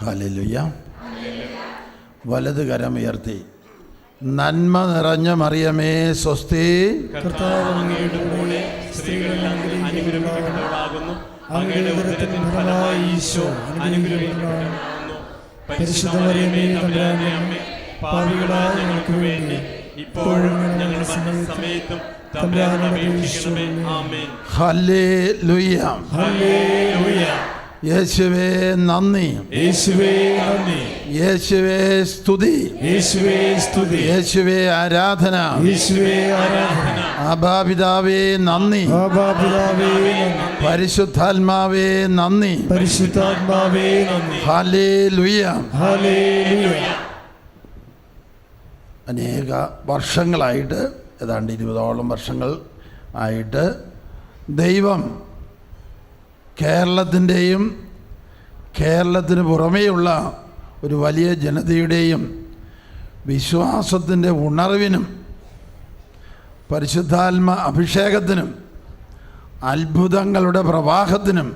Hallelujah. വലത് കരമുയർത്തി. നന്മ നിറഞ്ഞ മറിയമേ സ്വസ്തി, കർത്താവ് അങ്ങയുടെ കൂടെ സ്ത്രീകളിൽ അനുഗ്രഹിക്കപ്പെട്ടവളാകുന്നു. അങ്ങയുടെ ഉദരത്തിൻ ഫലമായി ഈശോ അനുഗ്രഹിക്കപ്പെട്ടവനാകുന്നു. പരിശുദ്ധ മറിയമേ തമ്പുരാന്റെ അമ്മേ, പാപികളായ ഞങ്ങൾക്ക് വേണ്ടി ഇപ്പോഴും ഞങ്ങളുടെ സമയത്തും തമ്പുരാനോട് അപേക്ഷിക്കണമേ. ആമേൻ. ഹല്ലേലൂയ. ഹല്ലേലൂയ. യേശുവേ നന്ദി, യേശുവേ നന്ദി, യേശുവേ സ്തുതി, യേശുവേ സ്തുതി, യേശുവേ ആരാധന, യേശുവേ ആരാധന. ആബാപിതാവേ നന്ദി, ആബാപിതാവേ നന്ദി, പരിശുദ്ധാത്മാവേ നന്ദി, പരിശുദ്ധാത്മാവേ നന്ദി. ഹല്ലേലൂയ. ഹല്ലേലൂയ. അനേക വർഷങ്ങളായിട്ട്, ഏതാണ്ട് 20ഓളം വർഷങ്ങൾ ആയിട്ട് ദൈവം കേരളത്തിൻ്റെയും കേരളത്തിന് പുറമേയുള്ള ഒരു വലിയ ജനതയുടെയും വിശ്വാസത്തിൻ്റെ ഉണർവിനും പരിശുദ്ധാത്മ അഭിഷേകത്തിനും അത്ഭുതങ്ങളുടെ പ്രവാഹത്തിനും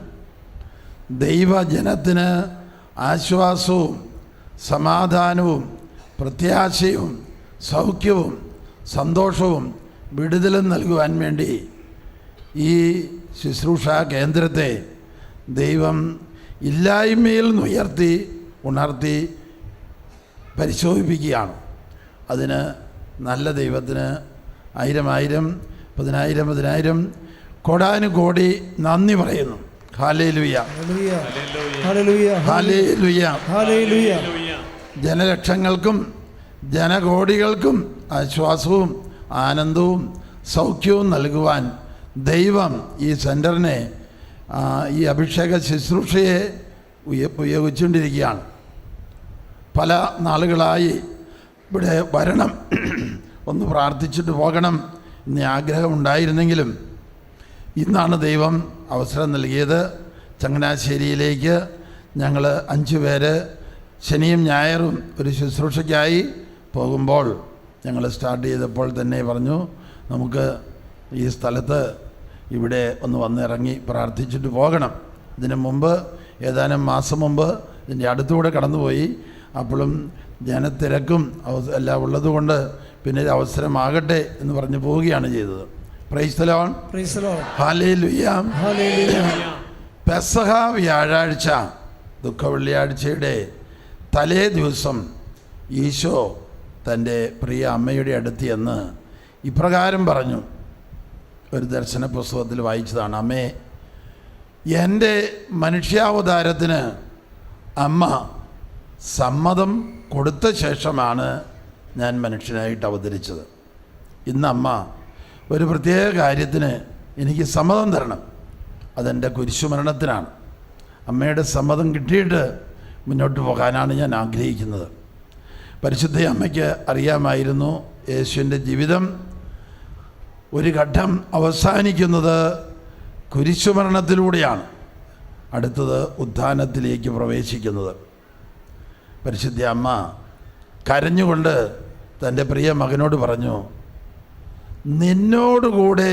ദൈവജനത്തിന് ആശ്വാസവും സമാധാനവും പ്രത്യാശയും സൗഖ്യവും സന്തോഷവും വിടുതലും നൽകുവാൻ വേണ്ടി ഈ ശുശ്രൂഷ കേന്ദ്രത്തെ ദൈവം ഇല്ലായ്മയിൽ നിന്നുയർത്തി ഉണർത്തി പരിശോധിപ്പിക്കുകയാണ്. അതിന് നല്ല ദൈവത്തിന് 1000 10,000 കോടാനുകോടി നന്ദി പറയുന്നു. ഹല്ലേലൂയ. ഹല്ലേലൂയ. ഹല്ലേലൂയ. ഹല്ലേലൂയ. ജനലക്ഷങ്ങൾക്കും ജനകോടികൾക്കും ആശ്വാസവും ആനന്ദവും സൗഖ്യവും നൽകുവാൻ ദൈവം ഈ സെൻറ്ററിനെ, ഈ അഭിഷേക ശുശ്രൂഷയെ ഉപയോഗിച്ചുകൊണ്ടിരിക്കുകയാണ്. പല നാളുകളായി ഇവിടെ വരണം, ഒന്ന് പ്രാർത്ഥിച്ചിട്ട് പോകണം എന്ന ആഗ്രഹമുണ്ടായിരുന്നെങ്കിലും ഇന്നാണ് ദൈവം അവസരം നൽകിയത്. ചങ്ങനാശ്ശേരിയിലേക്ക് ഞങ്ങൾ 5 പേര് ശനിയും ഞായറും ഒരു ശുശ്രൂഷയ്ക്കായി പോകുമ്പോൾ ഞങ്ങൾ സ്റ്റാർട്ട് ചെയ്തപ്പോൾ തന്നെ പറഞ്ഞു, നമുക്ക് ഈ സ്ഥലത്ത് ഇവിടെ ഒന്ന് വന്നിറങ്ങി പ്രാർത്ഥിച്ചിട്ട് പോകണം. ഇതിനു മുമ്പ് ഏതാനും മാസം മുമ്പ് ഇതിൻ്റെ അടുത്തുകൂടെ കടന്നുപോയി. അപ്പോഴും ജനത്തിരക്കും എല്ലാം ഉള്ളതുകൊണ്ട് പിന്നെ ഒരു അവസരമാകട്ടെ എന്ന് പറഞ്ഞ് പോവുകയാണ് ചെയ്തത്. Praise the Lord. Praise the Lord. ഹല്ലേലൂയ. ഹല്ലേലൂയ. പെസഹ വ്യാഴാഴ്ച, ദുഃഖവെള്ളിയാഴ്ചയുടെ തലേ ദിവസം ഈശോ തൻ്റെ പ്രിയ അമ്മയുടെ അടുത്ത് എന്ന് ഇപ്രകാരം പറഞ്ഞു. ഒരു ദർശന പുസ്തകത്തിൽ വായിച്ചതാണ്. അമ്മേ, എൻ്റെ മനുഷ്യാവതാരത്തിന് അമ്മ സമ്മതം കൊടുത്ത ശേഷമാണ് ഞാൻ മനുഷ്യനായിട്ട് അവതരിച്ചത്. ഇന്ന് അമ്മ ഒരു പ്രത്യേക കാര്യത്തിന് എനിക്ക് സമ്മതം തരണം. അതെൻ്റെ കുരിശുമരണത്തിനാണ്. അമ്മയുടെ സമ്മതം കിട്ടിയിട്ട് മുന്നോട്ട് പോകാനാണ് ഞാൻ ആഗ്രഹിക്കുന്നത്. പരിശുദ്ധ അമ്മയ്ക്ക് അറിയാമായിരുന്നു യേശുവിൻ്റെ ജീവിതം ഒരു ഘട്ടം അവസാനിക്കുന്നത് കുരിശുമരണത്തിലൂടെയാണ്, അടുത്തത് ഉത്ഥാനത്തിലേക്ക് പ്രവേശിക്കുന്നത്. പരിശുദ്ധ അമ്മ കരഞ്ഞുകൊണ്ട് തൻ്റെ പ്രിയ മകനോട് പറഞ്ഞു, നിന്നോടുകൂടെ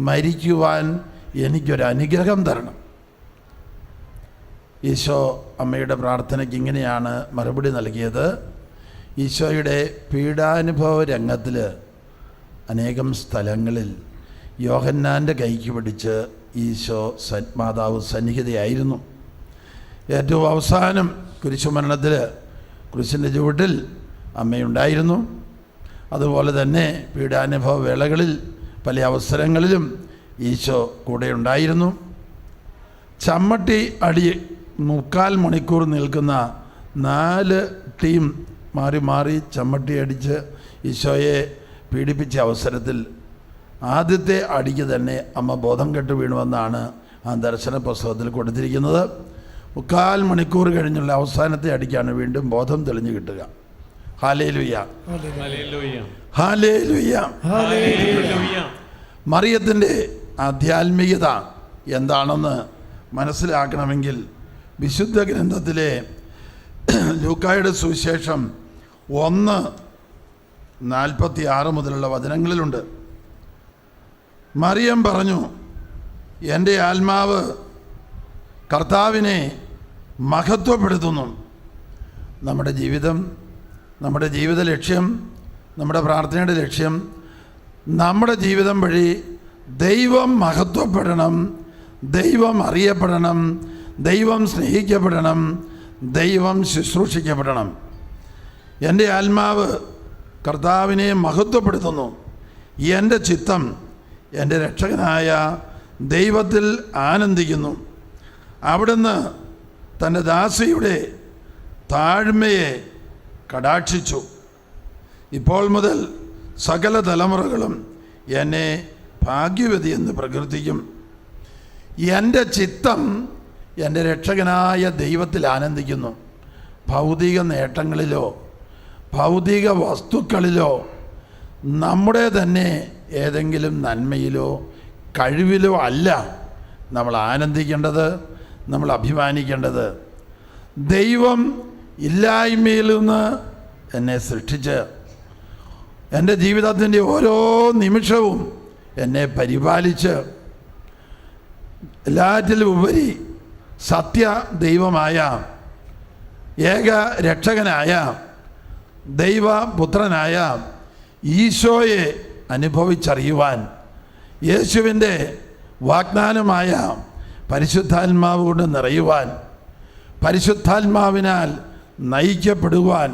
മരിക്കുവാൻ എനിക്കൊരനുഗ്രഹം തരണം. ഈശോ അമ്മയുടെ പ്രാർത്ഥനയ്ക്ക് ഇങ്ങനെയാണ് മറുപടി നൽകിയത്. ഈശോയുടെ പീഡാനുഭവ രംഗത്തിൽ അനേകം സ്ഥലങ്ങളിൽ യോഹന്നാൻ്റെ കൈക്ക് പിടിച്ച് ഈശോ മാതാവ് സന്നിഹിതയായിരുന്നു. ഏറ്റവും അവസാനം കുരിശുമരണത്തിൽ കുരിശിൻ്റെ ചുവട്ടിൽ അമ്മയുണ്ടായിരുന്നു. അതുപോലെ തന്നെ പീഡാനുഭവ വേളകളിൽ പല അവസരങ്ങളിലും ഈശോ കൂടെ ഉണ്ടായിരുന്നു. ചമ്മട്ടി അടി 3/4 മണിക്കൂർ നിൽക്കുന്ന 4 ടീം മാറി മാറി ചമ്മട്ടി അടിച്ച് ഈശോയെ പീഡിപ്പിച്ച അവസരത്തിൽ ആദ്യത്തെ അടിക്ക് തന്നെ അമ്മ ബോധം കെട്ട് വീണുവെന്നാണ് ആ ദർശന പുസ്തകത്തിൽ കൊടുത്തിരിക്കുന്നത്. 3/4 മണിക്കൂർ കഴിഞ്ഞുള്ള അവസാനത്തെ അടിക്കാണ് വീണ്ടും ബോധം തെളിഞ്ഞു കിട്ടുക. ഹല്ലേലൂയ. ഹല്ലേലൂയ. ഹല്ലേലൂയ. മറിയത്തിൻ്റെ ആധ്യാത്മികത എന്താണെന്ന് മനസ്സിലാക്കണമെങ്കിൽ വിശുദ്ധ ഗ്രന്ഥത്തിലെ ലൂക്കായുടെ സുവിശേഷം 1:46 മുതലുള്ള വചനങ്ങളിലുണ്ട്. മറിയം പറഞ്ഞു, എൻ്റെ ആത്മാവ് കർത്താവിനെ മഹത്വപ്പെടുത്തുന്നു, നമ്മുടെ ജീവിതം, നമ്മുടെ ജീവിത ലക്ഷ്യം, നമ്മുടെ പ്രാർത്ഥനയുടെ ലക്ഷ്യം, നമ്മുടെ ജീവിതം വഴി ദൈവം മഹത്വപ്പെടണം, ദൈവം അറിയപ്പെടണം, ദൈവം സ്നേഹിക്കപ്പെടണം, ദൈവം ശുശ്രൂഷിക്കപ്പെടണം. എൻ്റെ ആത്മാവ് കർത്താവിനെ മഹത്വപ്പെടുത്തുന്നു. എൻ്റെ ചിത്തം എൻ്റെ രക്ഷകനായ ദൈവത്തിൽ ആനന്ദിക്കുന്നു. അവിടുന്ന് തൻ്റെ ദാസിയുടെ താഴ്മയെ കടാക്ഷിച്ചു. ഇപ്പോൾ മുതൽ സകല തലമുറകളും എന്നെ ഭാഗ്യവതി എന്ന് പ്രകീർത്തിക്കും. എൻ്റെ ചിത്തം എൻ്റെ രക്ഷകനായ ദൈവത്തിൽ ആനന്ദിക്കുന്നു. ഭൗതിക നേട്ടങ്ങളിലോ ഭൗതിക വസ്തുക്കളിലോ നമ്മുടെ തന്നെ ഏതെങ്കിലും നന്മയിലോ കഴിവിലോ അല്ല നമ്മൾ ആനന്ദിക്കേണ്ടത്, നമ്മൾ അഭിമാനിക്കേണ്ടത്. ദൈവം ഇല്ലായ്മയിൽ നിന്ന് എന്നെ സൃഷ്ടിച്ച് എൻ്റെ ജീവിതത്തിൻ്റെ ഓരോ നിമിഷവും എന്നെ പരിപാലിച്ച് എല്ലാറ്റിലും ഉപരി സത്യ ദൈവമായ ഏക രക്ഷകനായ ദൈവപുത്രനായ ഈശോയെ അനുഭവിച്ചറിയുവാൻ യേശുവിൻ്റെ വാഗ്ദാനമായ പരിശുദ്ധാത്മാവ് കൊണ്ട് നിറയുവാൻ, പരിശുദ്ധാത്മാവിനാൽ നയിക്കപ്പെടുവാൻ,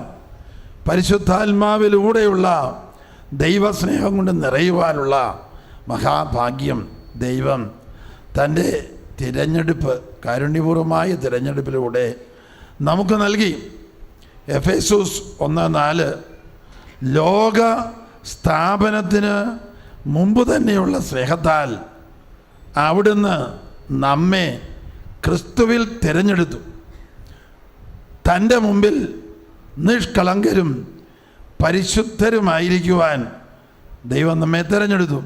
പരിശുദ്ധാത്മാവിലൂടെയുള്ള ദൈവസ്നേഹം കൊണ്ട് നിറയുവാനുള്ള മഹാഭാഗ്യം ദൈവം തൻ്റെ തിരഞ്ഞെടുപ്പ്, കാരുണ്യപൂർവമായ തിരഞ്ഞെടുപ്പിലൂടെ നമുക്ക് നൽകി. എഫേസൂസ് 1:4 ലോക സ്ഥാപനത്തിന് മുമ്പ് തന്നെയുള്ള സ്നേഹത്താൽ അവിടുന്ന് നമ്മെ ക്രിസ്തുവിൽ തിരഞ്ഞെടുത്തു, തൻ്റെ മുമ്പിൽ നിഷ്കളങ്കരും പരിശുദ്ധരുമായിരിക്കുവാൻ ദൈവം നമ്മെ തിരഞ്ഞെടുത്തു.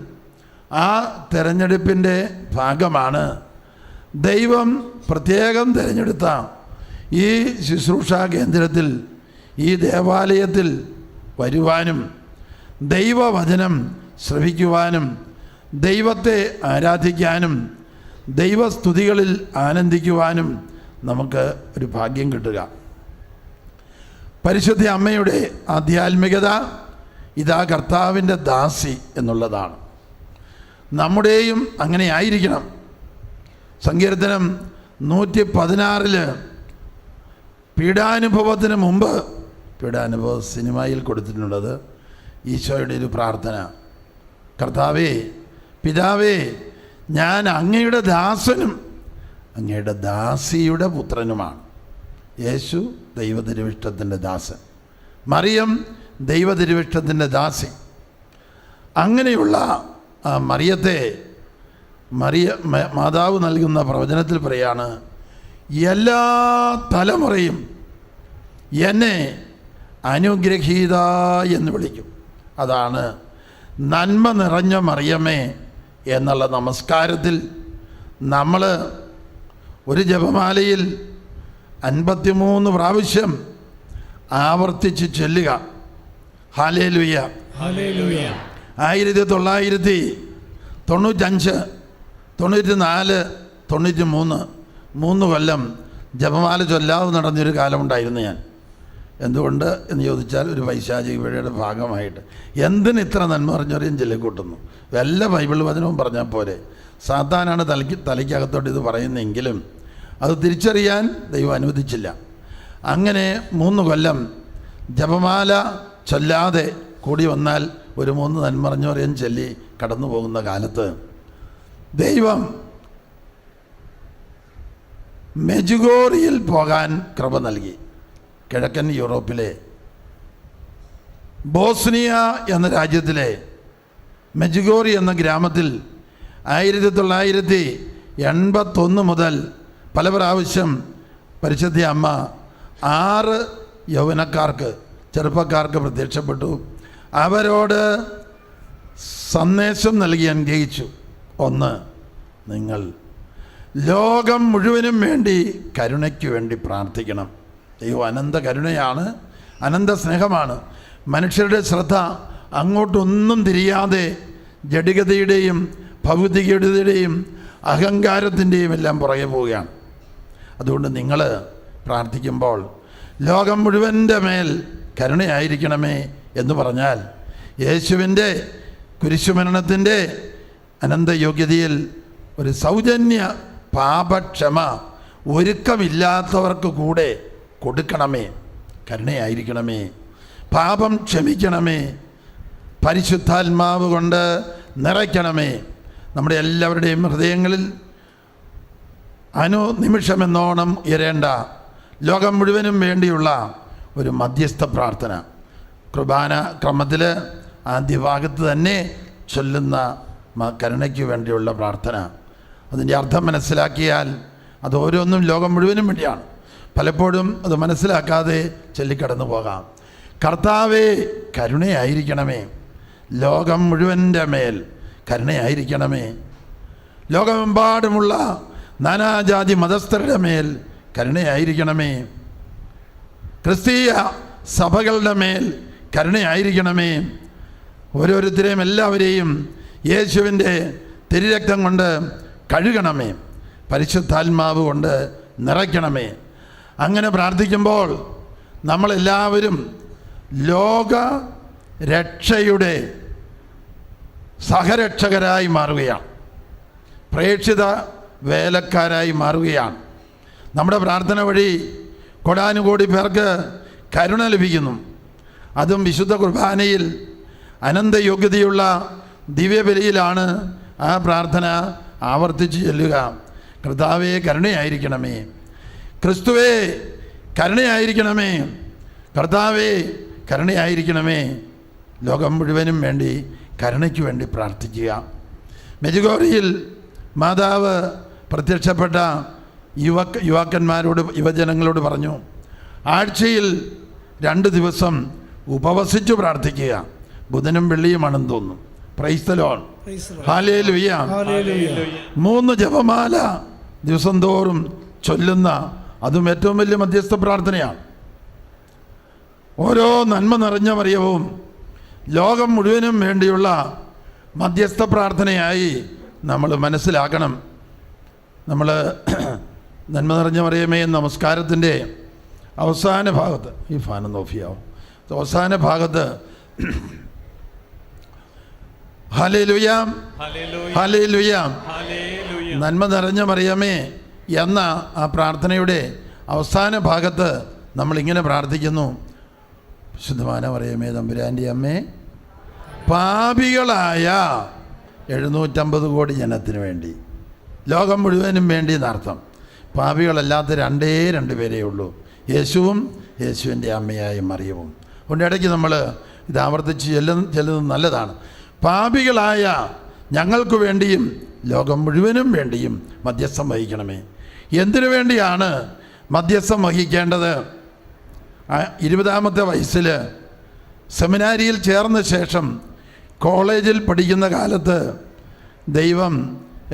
ആ തിരഞ്ഞെടുപ്പിൻ്റെ ഭാഗമാണ് ദൈവം പ്രത്യേകം തിരഞ്ഞെടുത്ത ഈ ശുശ്രൂഷാ കേന്ദ്രത്തിൽ, ഈ ദേവാലയത്തിൽ വരുവാനും ദൈവവചനം ശ്രവിക്കുവാനും ദൈവത്തെ ആരാധിക്കാനും ദൈവസ്തുതികളിൽ ആനന്ദിക്കുവാനും നമുക്ക് ഒരു ഭാഗ്യം കിട്ടുക. പരിശുദ്ധ അമ്മയുടെ ആധ്യാത്മികത ഇതാ കർത്താവിൻ്റെ ദാസി എന്നുള്ളതാണ്. നമ്മുടെയും അങ്ങനെ ആയിരിക്കണം. സങ്കീർത്തനം 116 പീഡാനുഭവത്തിന് മുമ്പ്, പീഡാനുഭവ സിനിമയിൽ കൊടുത്തിട്ടുള്ളത് ഈശോയുടെ ഒരു പ്രാർത്ഥന, കർത്താവേ പിതാവേ ഞാൻ അങ്ങയുടെ ദാസനും അങ്ങയുടെ ദാസിയുടെ പുത്രനുമാണ്. യേശു ദൈവതിരുവിഷ്ടത്തിൻ്റെ ദാസൻ, മറിയം ദൈവതിരുവിഷ്ടത്തിൻ്റെ ദാസി. അങ്ങനെയുള്ള ആ മറിയത്തെ മാതാവ് നൽകുന്ന പ്രവചനത്തിൽ പറയാണ്, എല്ലാ തലമുറയും എന്നെ അനുഗ്രഹീത എന്ന് വിളിക്കും. അതാണ് നന്മ നിറഞ്ഞ മറിയമേ എന്നുള്ള നമസ്കാരത്തിൽ നമ്മൾ ഒരു ജപമാലയിൽ 53 പ്രാവശ്യം ആവർത്തിച്ച് ചൊല്ലുക. Hallelujah, hallelujah. 1995, 94, 93 3 കൊല്ലം ജപമാല ചൊല്ലാതെ നടന്നൊരു കാലമുണ്ടായിരുന്നു ഞാൻ. എന്തുകൊണ്ട് എന്ന് ചോദിച്ചാൽ ഒരു പൈശാചിക പീഡയുടെ ഭാഗമായിട്ട്. എന്തിന് ഇത്ര നന്മ പറഞ്ഞവരെയും ചൊല്ലിക്കൂട്ടുന്നു? വല്ല ബൈബിൾ വചനവും പറഞ്ഞാൽ പോരെ. സാത്താനാണ് തലയ്ക്കകത്തോട്ട് ഇത് പറയുന്നെങ്കിലും അത് തിരിച്ചറിയാൻ ദൈവം അനുവദിച്ചില്ല. അങ്ങനെ 3 കൊല്ലം ജപമാല ചൊല്ലാതെ കൂടി വന്നാൽ ഒരു 3 നന്മറിഞ്ഞവരെയും ചൊല്ലി കടന്നു പോകുന്ന കാലത്ത് ദൈവം മെജുഗോറിയിൽ പോകാൻ കൃപ നൽകി. കിഴക്കൻ യൂറോപ്പിലെ ബോസ്നിയ എന്ന രാജ്യത്തിലെ മെജുഗോറി എന്ന ഗ്രാമത്തിൽ 1981 മുതൽ പല പ്രാവശ്യം പരിശുദ്ധ അമ്മ 6 യൗവനക്കാർക്ക്, ചെറുപ്പക്കാർക്ക് പ്രത്യക്ഷപ്പെട്ടു. അവരോട് സന്ദേശം നൽകി അനുഗ്രഹിച്ചു. 1, നിങ്ങൾ ലോകം മുഴുവനും വേണ്ടി കരുണയ്ക്ക് വേണ്ടി പ്രാർത്ഥിക്കണം. ദൈവം അനന്ത കരുണയാണ്, അനന്ത സ്നേഹമാണ്. മനുഷ്യരുടെ ശ്രദ്ധ അങ്ങോട്ടൊന്നും തിരിയാതെ ജഡികതയുടെയും ഭൗതികതയുടെയും അഹങ്കാരത്തിൻ്റെയും എല്ലാം പുറകെ പോവുകയാണ്. അതുകൊണ്ട് നിങ്ങൾ പ്രാർത്ഥിക്കുമ്പോൾ ലോകം മുഴുവൻ്റെ മേൽ കരുണയായിരിക്കണമേ എന്ന് പറഞ്ഞാൽ യേശുവിൻ്റെ കുരിശുമരണത്തിൻ്റെ അനന്തയോഗ്യതയിൽ ഒരു സൗജന്യ പാപക്ഷമ ഒരുക്കമില്ലാത്തവർക്ക് കൂടെ കൊടുക്കണമേ, കരുണയായിരിക്കണമേ, പാപം ക്ഷമിക്കണമേ, പരിശുദ്ധാത്മാവ് കൊണ്ട് നിറയ്ക്കണമേ. നമ്മുടെ എല്ലാവരുടെയും ഹൃദയങ്ങളിൽ അനുനിമിഷമെന്നോണം ഉയരേണ്ട ലോകം മുഴുവനും വേണ്ടിയുള്ള ഒരു മധ്യസ്ഥ പ്രാർത്ഥന കുർബാന ക്രമത്തിൽ ആദ്യഭാഗത്ത് തന്നെ ചൊല്ലുന്ന കരുണയ്ക്ക് വേണ്ടിയുള്ള പ്രാർത്ഥന. അതിൻ്റെ അർത്ഥം മനസ്സിലാക്കിയാൽ അത് ഓരോന്നും ലോകം മുഴുവനും വേണ്ടിയാണ്. പലപ്പോഴും അത് മനസ്സിലാക്കാതെ ചൊല്ലിക്കടന്നു പോകാം. കർത്താവേ കരുണയായിരിക്കണമേ, ലോകം മുഴുവൻ്റെ മേൽ കരുണയായിരിക്കണമേ, ലോകമെമ്പാടുമുള്ള നാനാജാതി മതസ്ഥരുടെ മേൽ കരുണയായിരിക്കണമേ, ക്രിസ്തീയ സഭകളുടെ മേൽ കരുണയായിരിക്കണമേ, ഓരോരുത്തരെയും എല്ലാവരെയും യേശുവിൻ്റെ തിരുരക്തം കൊണ്ട് കഴുകണമേ, പരിശുദ്ധാത്മാവ് കൊണ്ട് നിറയ്ക്കണമേ. അങ്ങനെ പ്രാർത്ഥിക്കുമ്പോൾ നമ്മളെല്ലാവരും ലോക രക്ഷയുടെ സഹരക്ഷകരായി മാറുകയാണ്, പ്രേക്ഷിത വേലക്കാരായി മാറുകയാണ്. നമ്മുടെ പ്രാർത്ഥന വഴി കോടാനുകോടി പേർക്ക് കരുണ ലഭിക്കുന്നു. അതും വിശുദ്ധ കുർബാനയിൽ അനന്തയോഗ്യതയുള്ള ദിവ്യബലിയിലാണ് ആ പ്രാർത്ഥന ആവർത്തിച്ച് ചൊല്ലുക. കർത്താവേ കരുണയായിരിക്കണമേ, ക്രിസ്തുവേ കരുണയായിരിക്കണമേ, കർത്താവേ കരുണയായിരിക്കണമേ. ലോകം മുഴുവനും വേണ്ടി കരുണയ്ക്ക് വേണ്ടി പ്രാർത്ഥിക്കുക. മെജുഗോറിയിൽ മാതാവ് പ്രത്യക്ഷപ്പെട്ട യുവജനങ്ങളോട് പറഞ്ഞു, ആഴ്ചയിൽ 2 ദിവസം ഉപവസിച്ചു പ്രാർത്ഥിക്കുക. ബുധനും വെള്ളിയുമാണെന്ന് തോന്നുന്നു. Price the Lord, hallelujah. 3 ജപമാല ദിവസം തോറും ചൊല്ലുന്ന അതും ഏറ്റവും വലിയ മധ്യസ്ഥ പ്രാർത്ഥനയാണ്. ഓരോ നന്മ നിറഞ്ഞ മറിയവും ലോകം മുഴുവനും വേണ്ടിയുള്ള മധ്യസ്ഥ പ്രാർത്ഥനയായി നമ്മൾ മനസ്സിലാക്കണം. നമ്മൾ നന്മ നിറഞ്ഞ മറിയമേ നമസ്കാരത്തിൻ്റെ അവസാന ഭാഗത്ത്, ഈ ഫാനം നോക്കിയാവും, അവസാന ഭാഗത്ത് ഹല്ലേലൂയ ഹല്ലേലൂയ നന്മ നിറഞ്ഞ മറിയമേ എന്ന ആ പ്രാർത്ഥനയുടെ അവസാന ഭാഗത്ത് നമ്മളിങ്ങനെ പ്രാർത്ഥിക്കുന്നു, ശുദ്ധമായ മറിയമേ തമ്പുരാൻ്റെ അമ്മേ, പാപികളായ 750 കോടി ജനത്തിന് വേണ്ടി, ലോകം മുഴുവനും വേണ്ടി എന്നർത്ഥം. പാപികളല്ലാത്ത 2 പേരേ ഉള്ളൂ, യേശുവും യേശുവിൻ്റെ അമ്മയായ മറിയവും. അതുകൊണ്ട് ഇടയ്ക്ക് നമ്മൾ ഇത് ആവർത്തിച്ച് ചെല്ലുന്നത് നല്ലതാണ്. പാപികളായ ഞങ്ങൾക്ക് വേണ്ടിയും ലോകം മുഴുവനും വേണ്ടിയും മധ്യസ്ഥം വഹിക്കണമേ. എന്തിനു വേണ്ടിയാണ് മധ്യസ്ഥം വഹിക്കേണ്ടത്? 20-ാമത്തെ വയസ്സിൽ സെമിനാരിയിൽ ചേർന്ന ശേഷം കോളേജിൽ പഠിക്കുന്ന കാലത്ത് ദൈവം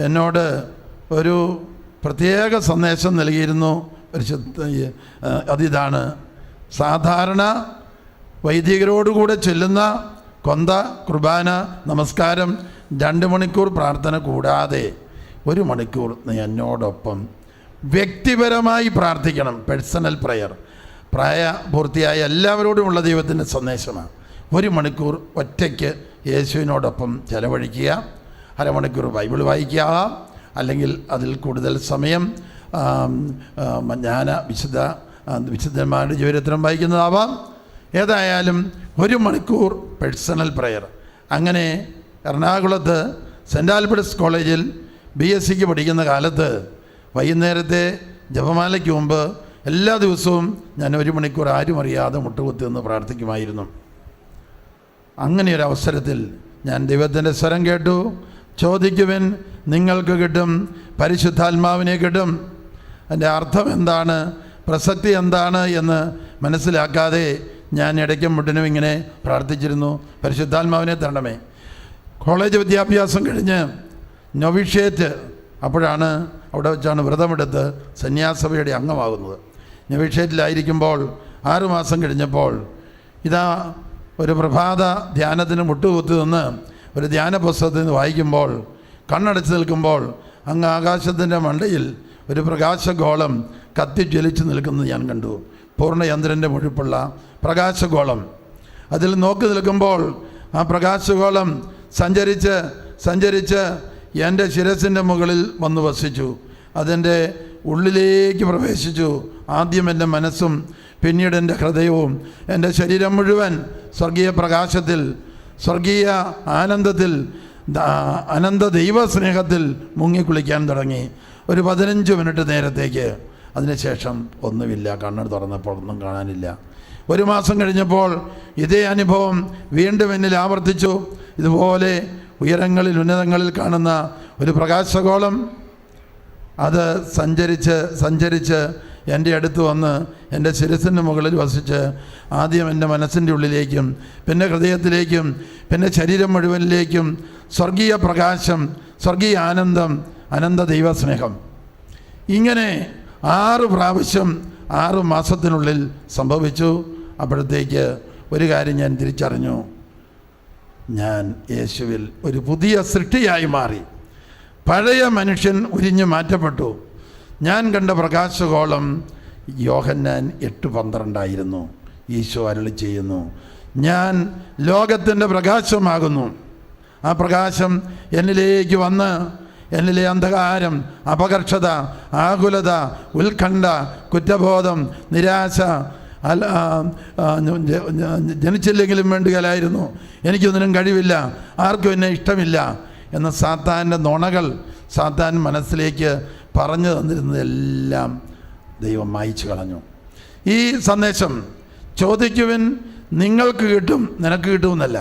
എന്നോട് ഒരു പ്രത്യേക സന്ദേശം നൽകിയിരുന്നു. അതിതാണ്, സാധാരണ വൈദികരോടുകൂടെ ചൊല്ലുന്ന കൊന്ത കുർബാന നമസ്കാരം 2 മണിക്കൂർ പ്രാർത്ഥന കൂടാതെ 1 മണിക്കൂർ നീ എന്നോടൊപ്പം വ്യക്തിപരമായി പ്രാർത്ഥിക്കണം. Personal prayer. പ്രായപൂർത്തിയായ എല്ലാവരോടുമുള്ള ദൈവത്തിൻ്റെ സന്ദേശമാണ്. 1 മണിക്കൂർ ഒറ്റയ്ക്ക് യേശുവിനോടൊപ്പം ചെലവഴിക്കുക. അരമണിക്കൂർ ബൈബിൾ വായിക്കുക, അല്ലെങ്കിൽ അതിൽ കൂടുതൽ സമയം വിശുദ്ധന്മാരുടെ ജീവിതത്തിലും വായിക്കുന്നതാവാം. ഏതായാലും 1 മണിക്കൂർ പേഴ്സണൽ പ്രയർ. അങ്ങനെ എറണാകുളത്ത് സെൻറ്റ് ആൽബർട്ട്സ് കോളേജിൽ BSc പഠിക്കുന്ന കാലത്ത് വൈകുന്നേരത്തെ ജപമാലയ്ക്ക് മുമ്പ് എല്ലാ ദിവസവും ഞാൻ 1 മണിക്കൂർ ആരും അറിയാതെ മുട്ടുകുത്തി നിന്ന് പ്രാർത്ഥിക്കുമായിരുന്നു. അങ്ങനെയൊരവസരത്തിൽ ഞാൻ ദൈവത്തിൻ്റെ സ്വരം കേട്ടു, ചോദിക്കുവിൻ നിങ്ങൾക്ക് കിട്ടും, പരിശുദ്ധാത്മാവിനെ കിട്ടും. അതിൻ്റെ അർത്ഥം എന്താണ്, പ്രസക്തി എന്താണ് എന്ന് മനസ്സിലാക്കാതെ ഞാൻ ഇടയ്ക്കും മുട്ടിനും ഇങ്ങനെ പ്രാർത്ഥിച്ചിരുന്നു, പരിശുദ്ധാത്മാവിനെ തരണമേ. കോളേജ് വിദ്യാഭ്യാസം കഴിഞ്ഞ് നൊവിഷ്യേറ്റ്, അപ്പോഴാണ് അവിടെ വെച്ചാണ് വ്രതമെടുത്ത് സന്യാസഭയുടെ അംഗമാകുന്നത്. നൊവിഷ്യേറ്റിലായിരിക്കുമ്പോൾ 6 മാസം കഴിഞ്ഞപ്പോൾ ഇതാ ഒരു പ്രഭാത ധ്യാനത്തിന് മുട്ടുകുത്തി നിന്ന് ഒരു ധ്യാന പുസ്തകത്തിൽ നിന്ന് വായിക്കുമ്പോൾ കണ്ണടച്ച് നിൽക്കുമ്പോൾ അങ്ങ് ആകാശത്തിൻ്റെ മണ്ടയിൽ ഒരു പ്രകാശഗോളം കത്തിജ്വലിച്ച് നിൽക്കുന്നത് ഞാൻ കണ്ടു. പൂർണ്ണചന്ദ്രൻ്റെ മുഴുപ്പുള്ള പ്രകാശഗോളം. അതിൽ നോക്കി നിൽക്കുമ്പോൾ ആ പ്രകാശഗോളം സഞ്ചരിച്ച് എൻ്റെ ശിരസിൻ്റെ മുകളിൽ വന്ന് വസിച്ചു. അതെൻ്റെ ഉള്ളിലേക്ക് പ്രവേശിച്ചു. ആദ്യം എൻ്റെ മനസ്സും പിന്നീട് എൻ്റെ ഹൃദയവും എൻ്റെ ശരീരം മുഴുവൻ സ്വർഗീയ പ്രകാശത്തിൽ, സ്വർഗീയ ആനന്ദത്തിൽ, അനന്ത ദൈവസ്നേഹത്തിൽ മുങ്ങിക്കുളിക്കാൻ തുടങ്ങി. ഒരു 15 മിനിറ്റ് നേരത്തേക്ക്. അതിനുശേഷം ഒന്നുമില്ല. കണ്ണ് തുറന്നപ്പോൾ ഒന്നും കാണാനില്ല. 1 മാസം കഴിഞ്ഞപ്പോൾ ഇതേ അനുഭവം വീണ്ടും എന്നിൽ ആവർത്തിച്ചു. ഇതുപോലെ ഉന്നതങ്ങളിൽ കാണുന്ന ഒരു പ്രകാശഗോളം അത് സഞ്ചരിച്ച് എൻ്റെ അടുത്ത് വന്ന് എൻ്റെ ശിരസിൻ്റെ മുകളിൽ വസിച്ച് ആദ്യം എൻ്റെ മനസ്സിൻ്റെ ഉള്ളിലേക്കും പിന്നെ ഹൃദയത്തിലേക്കും പിന്നെ ശരീരം മുഴുവനിലേക്കും സ്വർഗീയ പ്രകാശം, സ്വർഗീയ ആനന്ദം, അനന്ത ദൈവസ്നേഹം ഇങ്ങനെ 6 പ്രാവശ്യം 6 മാസത്തിനുള്ളിൽ സംഭവിച്ചു. അപ്പോഴത്തേക്ക് ഒരു കാര്യം ഞാൻ തിരിച്ചറിഞ്ഞു. ഞാൻ യേശുവിൽ ഒരു പുതിയ സൃഷ്ടിയായി മാറി. പഴയ മനുഷ്യൻ ഉരിഞ്ഞു മാറ്റപ്പെട്ടു. ഞാൻ കണ്ട പ്രകാശഗോളം യോഹന്നാൻ 8:12 ഈശോ അരുളി ചെയ്യുന്നു, ഞാൻ ലോകത്തിൻ്റെ പ്രകാശമാകുന്നു. ആ പ്രകാശം എന്നിലേക്ക് വന്ന് എന്നിലെ അന്ധകാരം, അപകർഷത, ആകുലത, ഉത്കണ്ഠ, കുറ്റബോധം, നിരാശ, ജനിച്ചില്ലെങ്കിലും വേണ്ടുകയില്ലായിരുന്നു, എനിക്കൊന്നിനും കഴിവില്ല, ആർക്കും എന്നെ ഇഷ്ടമില്ല എന്ന സാത്താൻ്റെ നുണകൾ സാത്താൻ മനസ്സിലേക്ക് പറഞ്ഞു തന്നിരുന്നതെല്ലാം ദൈവം മായ്ച്ചു കളഞ്ഞു. ഈ സന്ദേശം ചോദിക്കുവിൻ നിങ്ങൾക്ക് കിട്ടും, നിനക്ക് കിട്ടുമെന്നല്ല.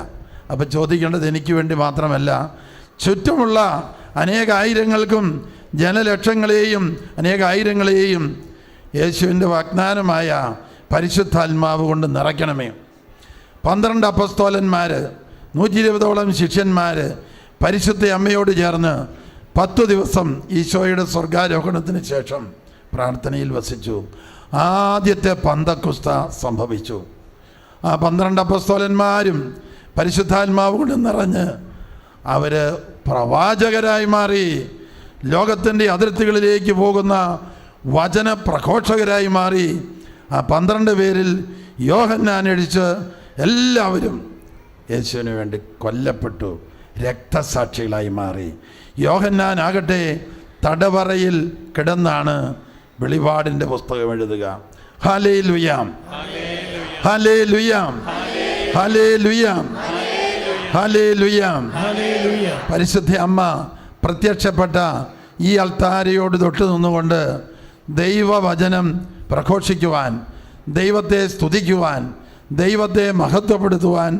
അപ്പം ചോദിക്കേണ്ടത് എനിക്ക് വേണ്ടി മാത്രമല്ല, ചുറ്റുമുള്ള അനേകായിരങ്ങൾക്കും ജനലക്ഷങ്ങളെയും അനേകായിരങ്ങളെയും യേശുവിൻ്റെ വാഗ്ദാനമായ പരിശുദ്ധാത്മാവ് കൊണ്ട് നിറയ്ക്കണമേ. 12 അപ്പസ്തോലന്മാർ, 120ഓളം ശിഷ്യന്മാർ പരിശുദ്ധ അമ്മയോട് ചേർന്ന് 10 ദിവസം ഈശോയുടെ സ്വർഗാരോഹണത്തിന് ശേഷം പ്രാർത്ഥനയിൽ വസിച്ചു. ആദ്യത്തെ പന്തക്കുസ്ത സംഭവിച്ചു. ആ 12 അപ്പസ്തോലന്മാരും പരിശുദ്ധാത്മാവ് കൊണ്ട് നിറഞ്ഞ് അവർ പ്രവാചകരായി മാറി. ലോകത്തിൻ്റെ അതിർത്തികളിലേക്ക് പോകുന്ന വചന പ്രഘോഷകരായി മാറി. ആ 12 പേരിൽ യോഹന്നാൻ ഒഴിച്ച് എല്ലാവരും യേശുവിന് വേണ്ടി കൊല്ലപ്പെട്ടു, രക്തസാക്ഷികളായി മാറി. യോഹന്നാൻ ആകട്ടെ തടവറയിൽ കിടന്നാണ് വെളിപാടിൻ്റെ പുസ്തകം എഴുതുക. ഹല്ലേലൂയാം, ഹല്ലേലൂയാം, ഹല്ലേലൂയാം, ഹല്ലേലൂയാം. പരിശുദ്ധ അമ്മ പ്രത്യക്ഷപ്പെട്ട ഈ അൾത്താരയോട് തൊട്ട് നിന്നുകൊണ്ട് ദൈവവചനം പ്രഘോഷിക്കുവാൻ, ദൈവത്തെ സ്തുതിക്കുവാൻ, ദൈവത്തെ മഹത്വപ്പെടുത്തുവാൻ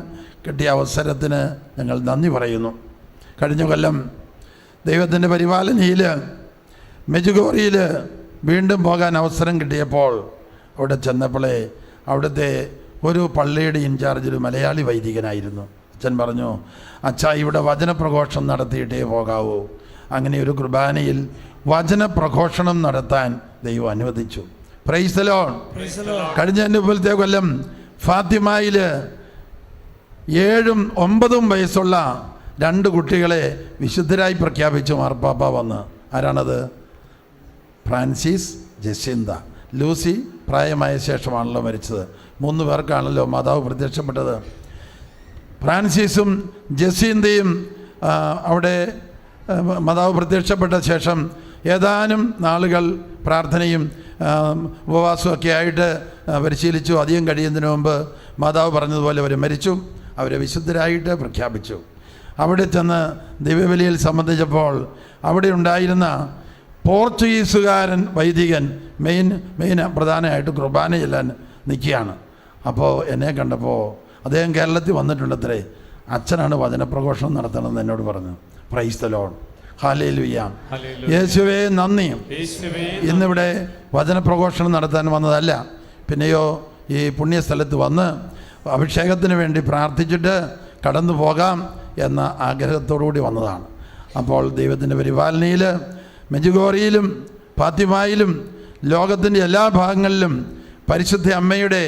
കിട്ടിയ അവസരത്തിന് ഞങ്ങൾ നന്ദി പറയുന്നു. കഴിഞ്ഞ കൊല്ലം ദൈവത്തിൻ്റെ പരിപാലനയിൽ മെജുഗോറിയിൽ വീണ്ടും പോകാൻ അവസരം കിട്ടിയപ്പോൾ അവിടെ ചെന്നപ്പോഴേ അവിടുത്തെ ഒരു പള്ളിയുടെ ഇൻചാർജ് ഒരു മലയാളി വൈദികനായിരുന്നു. അച്ഛൻ പറഞ്ഞു, അച്ഛാ ഇവിടെ വചനപ്രഘോഷണം നടത്തിയിട്ടേ പോകാവൂ. അങ്ങനെ ഒരു കുർബാനയിൽ വചനപ്രഘോഷണം നടത്താൻ ദൈവം അനുവദിച്ചു. Price the Lord. കഴിഞ്ഞ മുമ്പത്തെ കൊല്ലം ഫാത്തിമയിൽ 7ഉം 9ഉം വയസ്സുള്ള 2 കുട്ടികളെ വിശുദ്ധരായി പ്രഖ്യാപിച്ചു മാർപ്പാപ്പ വന്ന്. ആരാണത്? Francis, Jacinda. ലൂസി പ്രായമായ ശേഷമാണല്ലോ മരിച്ചത്. 3 പേർക്കാണല്ലോ മാതാവ് പ്രത്യക്ഷപ്പെട്ടത്. ഫ്രാൻസിസും ജെസിന്തയും അവിടെ മാതാവ് പ്രത്യക്ഷപ്പെട്ട ശേഷം ഏതാനും നാളുകൾ പ്രാർത്ഥനയും ഉപവാസവും ഒക്കെ ആയിട്ട് പരിശീലിച്ചു. അധികം കഴിയുന്നതിന് മുമ്പ് മാതാവ് പറഞ്ഞതുപോലെ അവർ മരിച്ചു. അവരെ വിശുദ്ധരായിട്ട് പ്രഖ്യാപിച്ചു. അവിടെ ചെന്ന് ദിവ്യബലിയിൽ സംബന്ധിച്ചപ്പോൾ അവിടെ ഉണ്ടായിരുന്ന പോർച്ചുഗീസുകാരൻ വൈദികൻ മെയിൻ പ്രധാനമായിട്ട് കുർബാന ചെല്ലാൻ നിൽക്കുകയാണ്. അപ്പോൾ എന്നെ കണ്ടപ്പോൾ അദ്ദേഹം കേരളത്തിൽ വന്നിട്ടുണ്ടത്രേ. അച്ഛനാണ് വചനപ്രഘോഷണം നടത്തണമെന്ന് എന്നോട് പറഞ്ഞു. Price the Lord. ഹല്ലേലൂയ. യേശുവേ നന്ദി. ഇന്നിവിടെ വചനപ്രഘോഷണം നടത്താൻ വന്നതല്ല, പിന്നെയോ ഈ പുണ്യസ്ഥലത്ത് വന്ന് അഭിഷേകത്തിന് വേണ്ടി പ്രാർത്ഥിച്ചിട്ട് കടന്നു പോകാം എന്ന ആഗ്രഹത്തോടു കൂടി വന്നതാണ്. അപ്പോൾ ദൈവത്തിൻ്റെ പരിപാലനയിൽ മെജുഗോറിയിലും ഫാത്തിമയിലും ലോകത്തിൻ്റെ എല്ലാ ഭാഗങ്ങളിലും പരിശുദ്ധ അമ്മയുടെ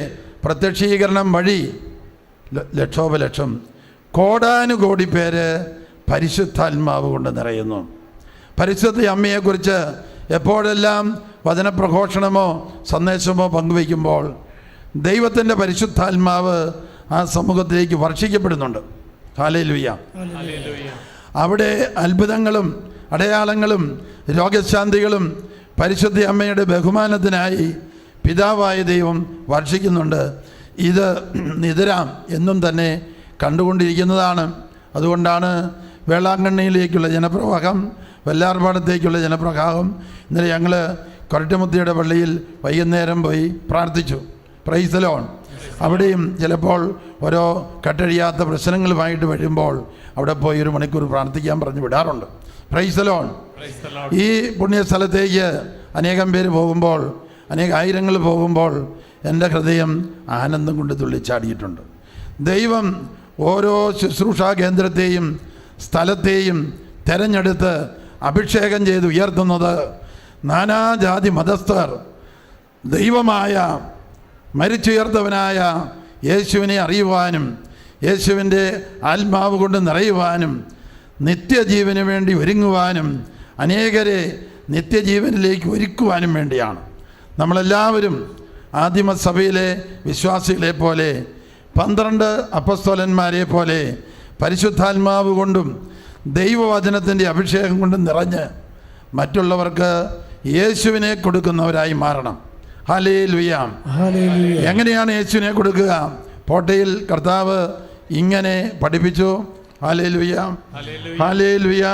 പ്രത്യക്ഷീകരണം വഴി ലക്ഷോപലക്ഷം കോടാനുകോടി പേര് പരിശുദ്ധാത്മാവ് കൊണ്ട് നിറയുന്നു. പരിശുദ്ധ അമ്മയെക്കുറിച്ച് എപ്പോഴെല്ലാം വചനപ്രഘോഷണമോ സന്ദേശമോ പങ്കുവയ്ക്കുമ്പോൾ ദൈവത്തിൻ്റെ പരിശുദ്ധാത്മാവ് ആ സമൂഹത്തിലേക്ക് വർഷിക്കപ്പെടുന്നുണ്ട്. ഹല്ലേലൂയ. അവിടെ അത്ഭുതങ്ങളും അടയാളങ്ങളും രോഗശാന്തികളും പരിശുദ്ധ അമ്മയുടെ ബഹുമാനത്തിനായി പിതാവായ ദൈവം വർഷിക്കുന്നുണ്ട്. ഇത് നിതരാം എന്നും തന്നെ കണ്ടുകൊണ്ടിരിക്കുന്നതാണ്. അതുകൊണ്ടാണ് വേളാങ്കണ്ണിയിലേക്കുള്ള ജനപ്രവാഹം, വെല്ലാർപാടത്തേക്കുള്ള ജനപ്രവാഹം. ഇന്നലെ ഞങ്ങൾ കൊരട്ടുമുത്തിയുടെ പള്ളിയിൽ വൈകുന്നേരം പോയി പ്രാർത്ഥിച്ചു. Price the Lord. അവിടെയും ചിലപ്പോൾ ഓരോ കട്ടഴിയാത്ത പ്രശ്നങ്ങളുമായിട്ട് വരുമ്പോൾ അവിടെ പോയി 1 മണിക്കൂർ പ്രാർത്ഥിക്കാൻ പറഞ്ഞു വിടാറുണ്ട്. Price the Lord. ഈ പുണ്യസ്ഥലത്തേക്ക് അനേകം പേര് പോകുമ്പോൾ, ആയിരങ്ങൾ പോകുമ്പോൾ എൻ്റെ ഹൃദയം ആനന്ദം കൊണ്ട് തുള്ളിച്ചാടിയിട്ടുണ്ട്. ദൈവം ഓരോ ശുശ്രൂഷാ കേന്ദ്രത്തെയും സ്ഥലത്തെയും തെരഞ്ഞെടുത്ത് അഭിഷേകം ചെയ്ത് ഉയർത്തുന്നത് നാനാജാതി മതസ്ഥർ ദൈവമായ മരിച്ചുയർത്തവനായ യേശുവിനെ അറിയുവാനും യേശുവിൻ്റെ ആത്മാവ് കൊണ്ട് നിറയുവാനും നിത്യജീവന് വേണ്ടി ഒരുങ്ങുവാനും അനേകരെ നിത്യജീവനിലേക്ക് ഒരുക്കുവാനും വേണ്ടിയാണ്. നമ്മളെല്ലാവരും ആദിമസഭയിലെ വിശ്വാസികളെ പോലെ 12 അപ്പസ്തോലന്മാരെ പോലെ പരിശുദ്ധാത്മാവ് കൊണ്ടും ദൈവവചനത്തിൻ്റെ അഭിഷേകം കൊണ്ടും നിറഞ്ഞ് മറ്റുള്ളവർക്ക് യേശുവിനെ കൊടുക്കുന്നവരായി മാറണം. ഹല്ലേലൂയ. എങ്ങനെയാണ് യേശുവിനെ കൊടുക്കുക? പോട്ടയിൽ കർത്താവ് ഇങ്ങനെ പഠിപ്പിച്ചു. ഹല്ലേലൂയ, ഹല്ലേലൂയ, ഹല്ലേലൂയ,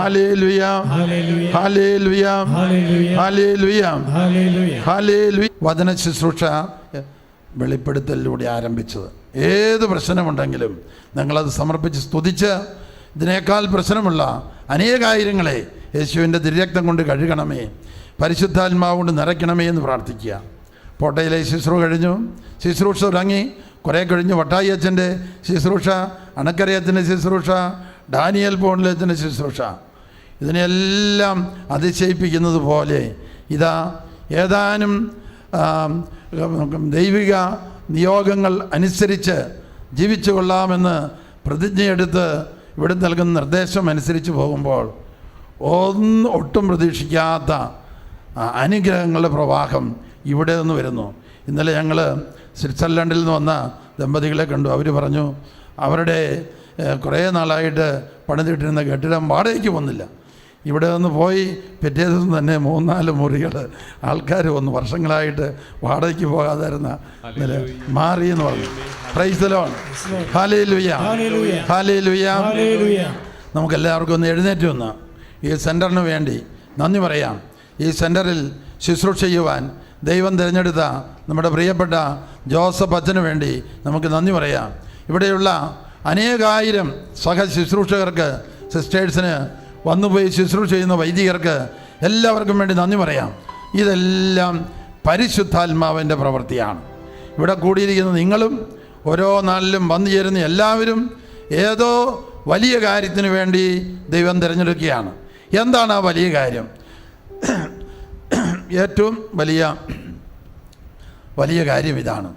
ഹല്ലേലൂയ, ഹല്ലേലൂയ, ഹല്ലേലൂയ. വചന ശുശ്രൂഷ വെളിപ്പെടുത്തലിലൂടെ ആരംഭിച്ചത്. ഏത് പ്രശ്നമുണ്ടെങ്കിലും നിങ്ങളത് സമർപ്പിച്ച് സ്തുതിച്ച് ഇതിനേക്കാൾ പ്രശ്നമുള്ള അനേകായിരങ്ങളെ യേശുവിൻ്റെ തിരുരക്തം കൊണ്ട് കഴുകണമേ, പരിശുദ്ധാത്മാവ് കൊണ്ട് നിറയ്ക്കണമേ എന്ന് പ്രാർത്ഥിക്കുക. പോട്ടയിലെ ശുശ്രൂഷ തുടങ്ങി. കുറേ കഴിഞ്ഞ് വട്ടായി അച്ഛൻ്റെ ശുശ്രൂഷ, അണക്കരയച്ഛൻ്റെ ശുശ്രൂഷ, ഡാനിയൽ പോണിലച്ഛൻ്റെ ശുശ്രൂഷ. ഇതിനെല്ലാം അതിശയിപ്പിക്കുന്നത് പോലെ ഇതാ ഏതാനും ദൈവിക നിയോഗങ്ങൾ അനുസരിച്ച് ജീവിച്ചു കൊള്ളാമെന്ന് പ്രതിജ്ഞയെടുത്ത് ഇവിടെ നൽകുന്ന നിർദ്ദേശം അനുസരിച്ച് പോകുമ്പോൾ ഒട്ടും പ്രതീക്ഷിക്കാത്ത അനുഗ്രഹങ്ങളുടെ പ്രവാഹം ഇവിടെ നിന്ന് വരുന്നു. ഇന്നലെ ഞങ്ങൾ സ്വിറ്റ്സർലൻഡിൽ നിന്ന് വന്ന ദമ്പതികളെ കണ്ടു. അവർ പറഞ്ഞു അവരുടെ കുറേ നാളായിട്ട് പണിതിട്ടിരുന്ന കെട്ടിടം വാടകയ്ക്ക് വന്നില്ല. ഇവിടെ നിന്ന് പോയി പിറ്റേ ദിവസം തന്നെ 3-4 മുറികൾ ആൾക്കാർ വന്നു. വർഷങ്ങളായിട്ട് വാടകയ്ക്ക് പോകാതിരുന്ന മാറി എന്ന് പറഞ്ഞു. Price the Lord. ഹല്ലേലൂയ, ഹല്ലേലൂയ. നമുക്കെല്ലാവർക്കും ഒന്ന് എഴുന്നേറ്റ് വന്ന് ഈ സെൻറ്ററിന് വേണ്ടി നന്ദി പറയാം. ഈ സെൻറ്ററിൽ ശുശ്രൂഷ ചെയ്യുവാൻ ദൈവം തിരഞ്ഞെടുത്ത നമ്മുടെ പ്രിയപ്പെട്ട ജോസഫ് അച്ഛന് വേണ്ടി നമുക്ക് നന്ദി പറയാം. ഇവിടെയുള്ള അനേകായിരം ശുശ്രൂഷകർക്ക്, സിസ്റ്റേഴ്സിന്, വന്നുപോയി ശുശ്രൂഷ ചെയ്യുന്ന വൈദികർക്ക് എല്ലാവർക്കും വേണ്ടി നന്ദി പറയാം. ഇതെല്ലാം പരിശുദ്ധാത്മാവിൻ്റെ പ്രവൃത്തിയാണ്. ഇവിടെ കൂടിയിരിക്കുന്ന നിങ്ങളും ഓരോ നാളിലും വന്നു ചേരുന്ന എല്ലാവരും ഏതോ വലിയ കാര്യത്തിന് വേണ്ടി ദൈവം തിരഞ്ഞെടുക്കുകയാണ്. എന്താണ് ആ വലിയ കാര്യം? ഏറ്റവും വലിയ കാര്യം ഇതാണ്.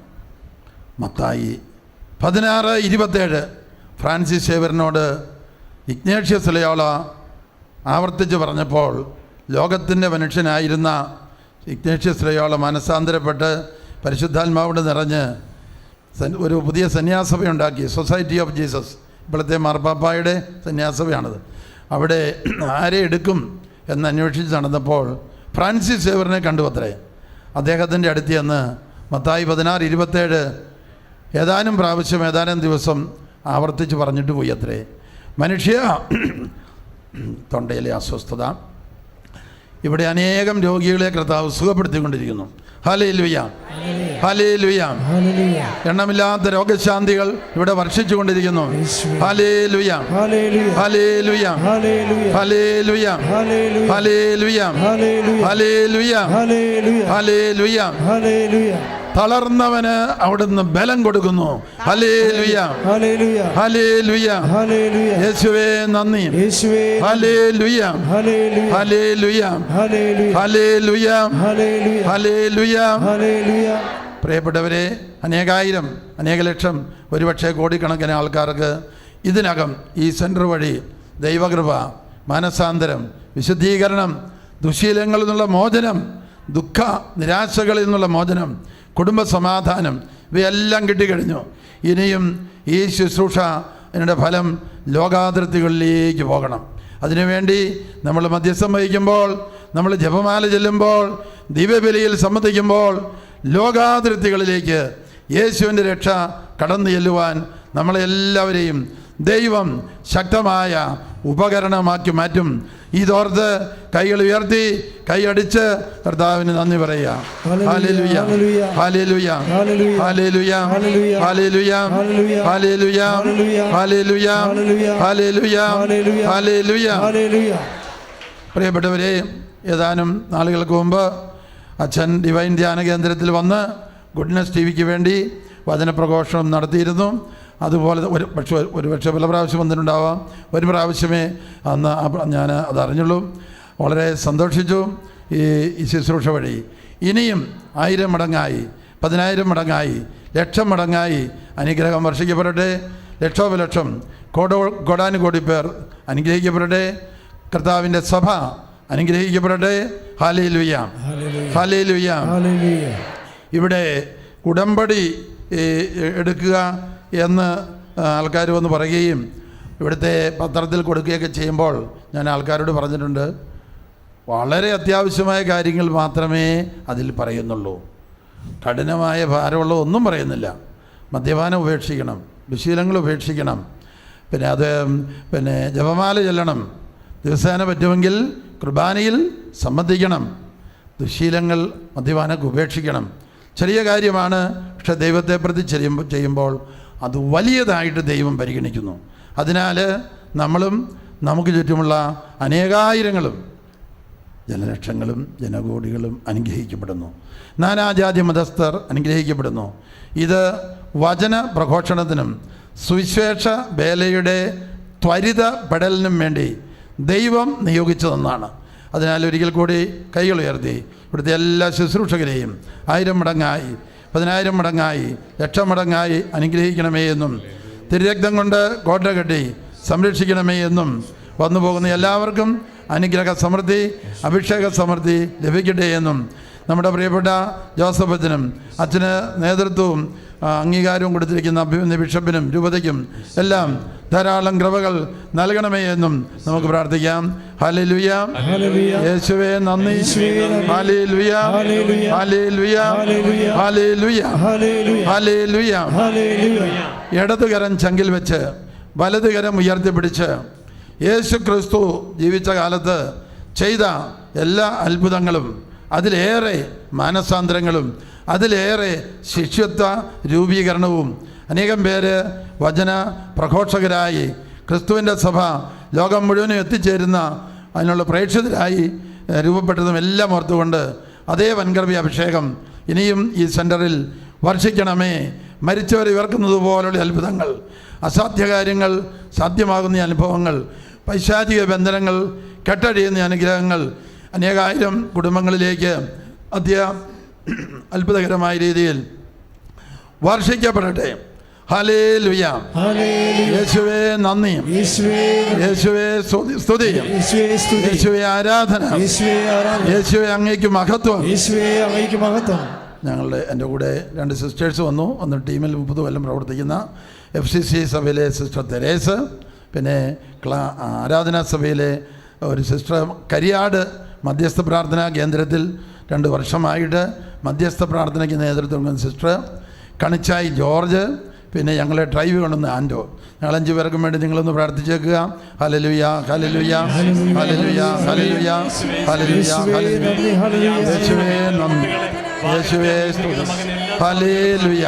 മത്തായി 16:27 ഫ്രാൻസിസ് സേവ്യറിനോട് ഇഗ്നേഷ്യസ് ലോയോള ആവർത്തിച്ച് പറഞ്ഞപ്പോൾ ലോകത്തിൻ്റെ മനുഷ്യനായിരുന്ന ഇഗ്നേഷ്യസ് ലോയോള മനസ്സാന്തരപ്പെട്ട് പരിശുദ്ധാത്മാവോട് നിറഞ്ഞ് ഒരു പുതിയ സന്യാസഭയുണ്ടാക്കി. സൊസൈറ്റി ഓഫ് ജീസസ്, ഇപ്പോഴത്തെ മാർപ്പാപ്പായുടെ സന്യാസഭയാണത്. അവിടെ ആരെ എടുക്കും എന്ന് അന്വേഷിച്ച് നടന്നപ്പോൾ ഫ്രാൻസിസ് സേവ്യറിനെ കണ്ടു അത്രേ. അദ്ദേഹത്തിൻ്റെ അടുത്ത് ചെന്ന് മത്തായി 16:27 ഏതാനും പ്രാവശ്യം ഏതാനും ദിവസം ആവർത്തിച്ച് പറഞ്ഞിട്ട് പോയി അത്രേ. മനുഷ്യ, തൊണ്ടയിലെ അസ്വസ്ഥത, ഇവിടെ അനേകം രോഗികളെ കർത്താവ് സുഖപ്പെടുത്തിക്കൊണ്ടിരിക്കുന്നു. Hallelujah, hallelujah. എണ്ണമില്ലാത്ത രോഗശാന്തികൾ ഇവിടെ വർഷിച്ചുകൊണ്ടിരിക്കുന്നു. ഹല്ലേലൂയ, ഹല്ലേലൂയ, ഹല്ലേലൂയ, ഹല്ലേലൂയ, ഹല്ലേലൂയ, ഹല്ലേലൂയ. തളർന്നവന് അവിടുന്ന് ബലം കൊടുക്കുന്നു. ഹല്ലേലൂയ, ഹല്ലേലൂയ, യേശുവേ നന്ദി. ഹല്ലേലൂയ, ഹല്ലേലൂയ, ഹല്ലേലൂയ, ഹല്ലേലൂയ. പ്രിയപ്പെട്ടവരെ, അനേകായിരം, അനേക ലക്ഷം, ഒരുപക്ഷെ കോടിക്കണക്കിന് ആൾക്കാർക്ക് ഇതിനകം ഈ സെൻറ്റർ വഴി ദൈവകൃപ, മാനസാന്തരം, വിശുദ്ധീകരണം, ദുശീലങ്ങളിൽ നിന്നുള്ള മോചനം, ദുഃഖ നിരാശകളിൽ നിന്നുള്ള മോചനം, കുടുംബ സമാധാനം, ഇവയെല്ലാം കിട്ടിക്കഴിഞ്ഞു. ഇനിയും ഈ ശുശ്രൂഷ ഇതിൻ്റെ ഫലം ലോകാതിർത്തികളിലേക്ക് പോകണം. അതിനുവേണ്ടി നമ്മൾ മധ്യസ്ഥം വഹിക്കുമ്പോൾ, നമ്മൾ ജപമാല ചെല്ലുമ്പോൾ, ദിവ്യബലിയിൽ സംബന്ധിക്കുമ്പോൾ ലോകാതിർത്തികളിലേക്ക് യേശുവിൻ്റെ രക്ഷ കടന്നു ചെല്ലുവാൻ നമ്മളെല്ലാവരെയും ദൈവം ശക്തമായ ഉപകരണമാക്കി മാറ്റും. ഇതോർത്ത് കൈകൾ ഉയർത്തി കൈയടിച്ച് കർത്താവിന് നന്ദി പറയുക. ഹല്ലേലൂയ, ഹല്ലേലൂയ, ഹല്ലേലൂയ, ഹല്ലേലൂയ, ഹല്ലേലൂയ, ഹല്ലേലൂയ, ഹല്ലേലൂയ, ഹല്ലേലൂയ. പ്രിയപ്പെട്ടവരെ, ഏതാനും നാളുകൾക്ക് മുമ്പ് അച്ഛൻ ഡിവൈൻ ധ്യാന കേന്ദ്രത്തിൽ വന്ന് ഗുഡ്നസ് ടി വിക്ക് വേണ്ടി വചനപ്രഘോഷണം നടത്തിയിരുന്നു. അതുപോലെ ഒരു പക്ഷേ പല പ്രാവശ്യം വന്നിട്ടുണ്ടാവാം. ഒരു പ്രാവശ്യമേ അന്ന് ഞാൻ അതറിഞ്ഞുള്ളൂ. വളരെ സന്തോഷിച്ചു ഈ ശുശ്രൂഷ വഴി. ഇനിയും 1000 മടങ്ങായി, 10,000 മടങ്ങായി, ലക്ഷം മടങ്ങായി അനുഗ്രഹം വർഷിക്കപ്പെടട്ടെ. ലക്ഷോപലക്ഷം കോടാനുകോടി പേർ അനുഗ്രഹിക്കപ്പെടട്ടെ. കർത്താവിൻ്റെ സഭ അനുഗ്രഹിക്കപ്പെടട്ടെ. Hallelujah, hallelujah. ഇവിടെ ഉടമ്പടി എടുക്കുക എന്ന് ആൾക്കാർ വന്ന് പറയുകയും ഇവിടുത്തെ പത്രത്തിൽ കൊടുക്കുകയൊക്കെ ചെയ്യുമ്പോൾ ഞാൻ ആൾക്കാരോട് പറഞ്ഞിട്ടുണ്ട്, വളരെ അത്യാവശ്യമായ കാര്യങ്ങൾ മാത്രമേ അതിൽ പറയുന്നുള്ളൂ. കഠിനമായ ഭാരമുള്ള ഒന്നും പറയുന്നില്ല. മദ്യപാനം ഉപേക്ഷിക്കണം, ദുശീലങ്ങൾ ഉപേക്ഷിക്കണം, പിന്നെ ജപമാല ചെല്ലണം, ദിവസേന പറ്റുമെങ്കിൽ കുർബാനയിൽ സംബന്ധിക്കണം, ദുശീലങ്ങൾ മദ്യപാനമൊക്കെ ഉപേക്ഷിക്കണം. ചെറിയ കാര്യമാണ്, പക്ഷെ ദൈവത്തെ പ്രതി ചെയ്യുമ്പോൾ അത് വലിയതായിട്ട് ദൈവം പരിഗണിക്കുന്നു. അതിനാൽ നമ്മളും നമുക്ക് ചുറ്റുമുള്ള അനേകായിരങ്ങളും ജനലക്ഷങ്ങളും ജനകോടികളും അനുഗ്രഹിക്കപ്പെടുന്നു. നാനാജാതി മതസ്ഥർ അനുഗ്രഹിക്കപ്പെടുന്നു. ഇത് വചന പ്രഘോഷണത്തിനും സുവിശേഷ വേലയുടെ ത്വരിതപ്പെടലിനും വേണ്ടി ദൈവം നിയോഗിച്ചതെന്നാണ്. അതിനാൽ ഒരിക്കൽ കൂടി കൈകൾ ഉയർത്തി ഇവിടുത്തെ എല്ലാ ശുശ്രൂഷകരെയും 1000 മടങ്ങായി, 10,000 മടങ്ങായി, ലക്ഷം മടങ്ങായി അനുഗ്രഹിക്കണമേ എന്നും തിരുരക്തം കൊണ്ട് കോട്ട കെട്ടി സംരക്ഷിക്കണമേ എന്നും വന്നു പോകുന്ന എല്ലാവർക്കും അനുഗ്രഹ സമൃദ്ധി, അഭിഷേക സമൃദ്ധി ലഭിക്കട്ടെ എന്നും നമ്മുടെ പ്രിയപ്പെട്ട ജോസഫ് അച്ഛനും അച്ഛന് നേതൃത്വവും അംഗീകാരവും കൊടുത്തിരിക്കുന്ന അഭിമന്യ ബിഷപ്പിനും രൂപതയ്ക്കും എല്ലാം ധാരാളം കൃപകൾ നൽകണമേ എന്നും നമുക്ക് പ്രാർത്ഥിക്കാം. ഹല്ലേലൂയ, യേശുവേ നന്ദി, ഹല്ലേലൂയ, ഹല്ലേലൂയ, ഹല്ലേലൂയ, ഹല്ലേലൂയ. ഇടതുകരം ചങ്കിൽ വെച്ച് വലതുകരം ഉയർത്തിപ്പിടിച്ച് യേശു ക്രിസ്തു ജീവിച്ച കാലത്ത് ചെയ്ത എല്ലാ അത്ഭുതങ്ങളും, അതിലേറെ മാനസാന്തരങ്ങളും, അതിലേറെ ശിഷ്യത്വ രൂപീകരണവും, അനേകം പേര് വചന പ്രഘോഷകരായി ക്രിസ്തുവിൻ്റെ സഭ ലോകം മുഴുവനും എത്തിച്ചേരുന്ന അതിനുള്ള പ്രേക്ഷിതരായി രൂപപ്പെട്ടതും എല്ലാം ഓർത്തുകൊണ്ട് അതേ വൻകൃപ അഭിഷേകം ഇനിയും ഈ സെൻറ്ററിൽ വർഷിക്കണമേ. മരിച്ചവരെ ഉയർക്കുന്നത് പോലുള്ള അത്ഭുതങ്ങൾ, അസാധ്യകാര്യങ്ങൾ സാധ്യമാകുന്ന അനുഭവങ്ങൾ, പൈശാചിക ബന്ധനങ്ങൾ കെട്ടഴിയുന്ന അനുഗ്രഹങ്ങൾ അനേകായിരം കുടുംബങ്ങളിലേക്ക് അത്ഭുതകരമായ രീതിയിൽ വർഷിക്കപ്പെടട്ടെ. ഹല്ലേലൂയ, യേശുവേ നന്ദി, യേശുവേ സ്തുതി, യേശുവേ ആരാധന, യേശുവേ അങ്ങേക്ക് മഹത്വം. എൻ്റെ കൂടെ 2 സിസ്റ്റേഴ്സ് വന്നു. അന്ന് ടീമിൽ 30 കൊല്ലം പ്രവർത്തിക്കുന്ന FCC സഭയിലെ സിസ്റ്റർ തെരേസ്, പിന്നെ ആരാധനാ സഭയിലെ ഒരു സിസ്റ്റർ കരിയാട് മധ്യസ്ഥ പ്രാർത്ഥനാ കേന്ദ്രത്തിൽ 2 വർഷമായിട്ട് മധ്യസ്ഥ പ്രാർത്ഥനയ്ക്ക് നേതൃത്വം കൊടുക്കുന്ന സിസ്റ്റർ കണിച്ചായി ജോർജ്, പിന്നെ ഞങ്ങളെ ഡ്രൈവ് കൊണ്ടുവന്ന ആൻഡോ. ഞങ്ങൾ 5 പേർക്കും വേണ്ടി നിങ്ങളൊന്ന് പ്രാർത്ഥിച്ചേക്കുക. ഹല്ലേലൂയ, ഹല്ലേലൂയ, ഹല്ലേലൂയ, ഹല്ലേലൂയ, ഹല്ലേലൂയ, ഹല്ലേലൂയ. യേശുവേ നന്ദി, യേശുവേ സ്തുതി, ഹല്ലേലൂയ.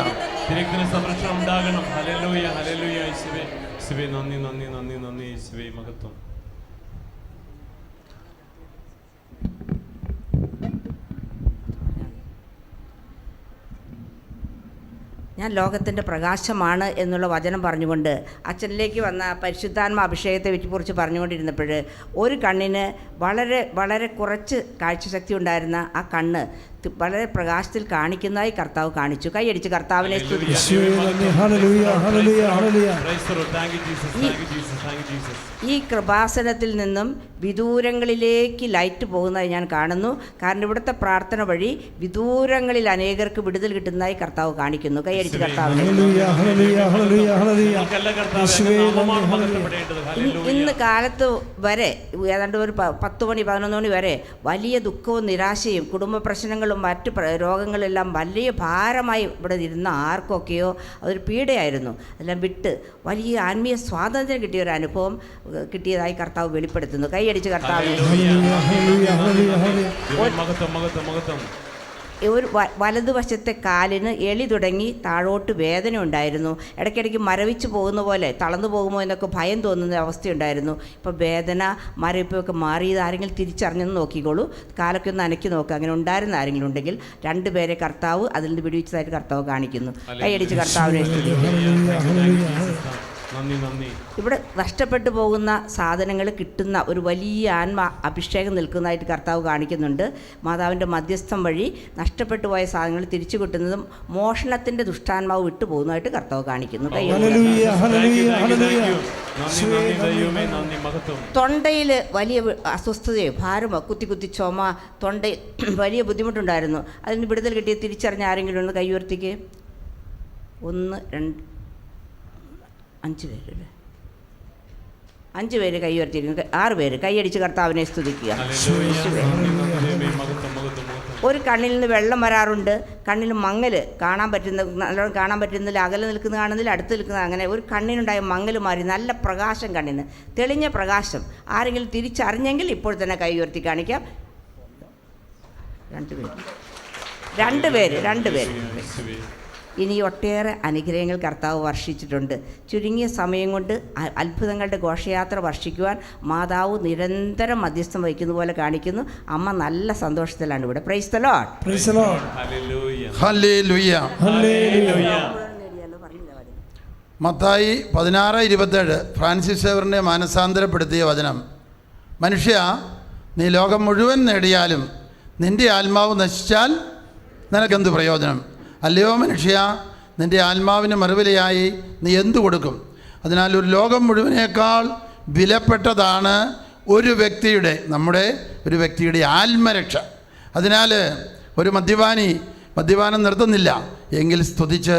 സംരക്ഷണം ഉണ്ടാകണം. ഹല്ലേലൂയ, ഹല്ലേലൂയ. യേശുവേ, യേശുവേ നന്ദി, നന്ദി, നന്ദി, നന്ദി. യേശുവേ മഹത്വം. ഞാൻ ലോകത്തിൻ്റെ പ്രകാശമാണ് എന്നുള്ള വചനം പറഞ്ഞുകൊണ്ട് അച്ഛനിലേക്ക് വന്ന പരിശുദ്ധാത്മ അഭിഷേകത്തെ കുറിച്ച് പറഞ്ഞുകൊണ്ടിരുന്നപ്പോൾ ഒരു കണ്ണിന് വളരെ വളരെ കുറച്ച് കാഴ്ചശക്തി ഉണ്ടായിരുന്ന ആ കണ്ണ് വളരെ പ്രകാശത്തിൽ കാണിക്കുന്നതായി കർത്താവ് കാണിച്ചു. കൈയടിച്ച് കർത്താവിനെ സ്തുതിച്ചു. യേശുവേ നന്ദി. ഹല്ലേലൂയ ഹല്ലേലൂയ hallelujah. Praise the Lord. Thank you, Jesus. Thank you, Jesus. Thank you, Jesus. ഈ കൃപാസനത്തിൽ നിന്നും വിദൂരങ്ങളിലേക്ക് ലൈറ്റ് പോകുന്നതായി ഞാൻ കാണുന്നു. കാരണം ഇവിടുത്തെ പ്രാർത്ഥന വഴി വിദൂരങ്ങളിൽ അനേകർക്ക് വിടുതൽ കിട്ടുന്നതായി കർത്താവ് കാണിക്കുന്നു. കൈയടിച്ച് കർത്താവിനെ. ഹല്ലേലൂയ ഹല്ലേലൂയ ഹല്ലേലൂയ ഹല്ലേലൂയ. നമുക്കെല്ലാം കർത്താവേ, യേശുവേ നാമമാണ് നന്ദി. മഹത്വപ്പെടേണ്ടത്. ഹല്ലേലൂയ. ഇന്ന് കാലത്ത് വരെ ഏതാണ്ട് ഒരു 10 മണി 11 മണി വരെ വലിയ ദുഃഖവും നിരാശയും കുടുംബ പ്രശ്നങ്ങളും മറ്റ് രോഗങ്ങളെല്ലാം വലിയ ഭാരമായി ഇവിടെ ഇരുന്ന ആർക്കൊക്കെയോ അതൊരു പീഡയായിരുന്നു. അതെല്ലാം വിട്ട് വലിയ ആത്മീയ സ്വാതന്ത്ര്യം കിട്ടിയ ഒരു അനുഭവം കിട്ടിയതായി കർത്താവ് വെളിപ്പെടുത്തുന്നു. കൈയടിച്ച് കർത്താവിനെ. ഹല്ലേലൂയ ഹല്ലേലൂയ ഹല്ലേലൂയ ഹല്ലേലൂയ. മഹത്വം മഹത്വം മഹത്വം. ഒരു വലതുവശത്തെ കാലിന് എളി തുടങ്ങി താഴോട്ട് വേദന ഉണ്ടായിരുന്നു. ഇടയ്ക്കിടയ്ക്ക് മരവിച്ച് പോകുന്ന പോലെ തളർന്നു പോകുമോ എന്നൊക്കെ ഭയം തോന്നുന്ന അവസ്ഥയുണ്ടായിരുന്നു. ഇപ്പോൾ വേദന മരവിപ്പൊക്കെ മാറിയത് ആരെങ്കിലും തിരിച്ചറിഞ്ഞെന്ന് നോക്കിക്കോളൂ. കാലൊക്കെ ഒന്ന് അനക്കി നോക്കുക. അങ്ങനെ ഉണ്ടായിരുന്ന ആരെങ്കിലും ഉണ്ടെങ്കിൽ 2 പേരെ കർത്താവ് അതിൽ നിന്ന് വിടുവിച്ചതായിട്ട് കർത്താവ് കാണിക്കുന്നു. കൈയടിച്ച് കർത്താവിനെ നന്ദി നന്ദി. ഇവിടെ നഷ്ടപ്പെട്ടു പോകുന്ന സാധനങ്ങൾ കിട്ടുന്ന ഒരു വലിയ അഭിഷേകം നിൽക്കുന്നതായിട്ട് കർത്താവ് കാണിക്കുന്നുണ്ട്. മാതാവിൻ്റെ മധ്യസ്ഥം വഴി നഷ്ടപ്പെട്ടു പോയ സാധനങ്ങൾ തിരിച്ചു കിട്ടുന്നതും മോഷണത്തിൻ്റെ ദുഷ്ടാത്മാവ് വിട്ടുപോകുന്നതായിട്ട് കർത്താവ് കാണിക്കുന്നു. ഹല്ലേലൂയ ഹല്ലേലൂയ ഹല്ലേലൂയ. തൊണ്ടയിൽ വലിയ അസ്വസ്ഥതയോ ഭാരമോ കുത്തി കുത്തി ചുമ തൊണ്ടയിൽ വലിയ ബുദ്ധിമുട്ടുണ്ടായിരുന്നു. അതിന് വിടുതൽ കിട്ടിയ തിരിച്ചറിഞ്ഞ ആരെങ്കിലും ഒന്ന് കൈ ഉയർത്തിക്ക്. 1 2 5 പേരല്ലേ? 5 പേര് കൈ ഉയർത്തിയിരിക്കുന്നു. 6 പേര് കൈയടിച്ച് കർത്താവിനെ സ്തുതിക്കുക. ഒരു കണ്ണിൽ നിന്ന് വെള്ളം വരാറുണ്ട്. കണ്ണിൽ മങ്ങൽ നല്ലോണം കാണാൻ പറ്റുന്നില്ല. അകലെ നിൽക്കുന്ന കാണുന്നില്ല, അടുത്ത് നിൽക്കുന്ന അങ്ങനെ ഒരു കണ്ണിനുണ്ടായ മങ്ങൽ മാറി നല്ല പ്രകാശം, കണ്ണിന് തെളിഞ്ഞ പ്രകാശം. ആരെങ്കിലും തിരിച്ചറിഞ്ഞെങ്കിൽ ഇപ്പോൾ തന്നെ കൈ ഉയർത്തി കാണിക്കാം. 2 പേര്. ഇനി ഒട്ടേറെ അനുഗ്രഹങ്ങൾ കർത്താവ് വർഷിച്ചിട്ടുണ്ട്. ചുരുങ്ങിയ സമയം കൊണ്ട് അത്ഭുതങ്ങളുടെ ഘോഷയാത്ര വർഷിക്കുവാൻ മാതാവ് നിരന്തരം മധ്യസ്ഥം വഹിക്കുന്ന പോലെ കാണിക്കുന്നു. അമ്മ നല്ല സന്തോഷത്തിലാണ് ഇവിടെ. Praise the Lord. Praise the Lord. ഹല്ലേലൂയ. ഹല്ലേലൂയ. മത്തായി 16:27 ഫ്രാൻസിസ് സേവറിനെ മാനസാന്തരപ്പെടുത്തിയ വചനം: മനുഷ്യ, നീ ലോകം മുഴുവൻ നേടിയാലും നിൻ്റെ ആത്മാവ് നശിച്ചാൽ നിനക്കെന്ത് പ്രയോജനം? അല്ലയോ മനുഷ്യ, നിൻ്റെ ആത്മാവിന് മറുവിലയായി നീ എന്തു കൊടുക്കും? അതിനാൽ ഒരു ലോകം മുഴുവനേക്കാൾ വിലപ്പെട്ടതാണ് നമ്മുടെ ഒരു വ്യക്തിയുടെ ആത്മരക്ഷ. അതിനാൽ ഒരു മദ്യപാനം നിർത്തുന്നില്ല എങ്കിൽ സ്തുതിച്ച്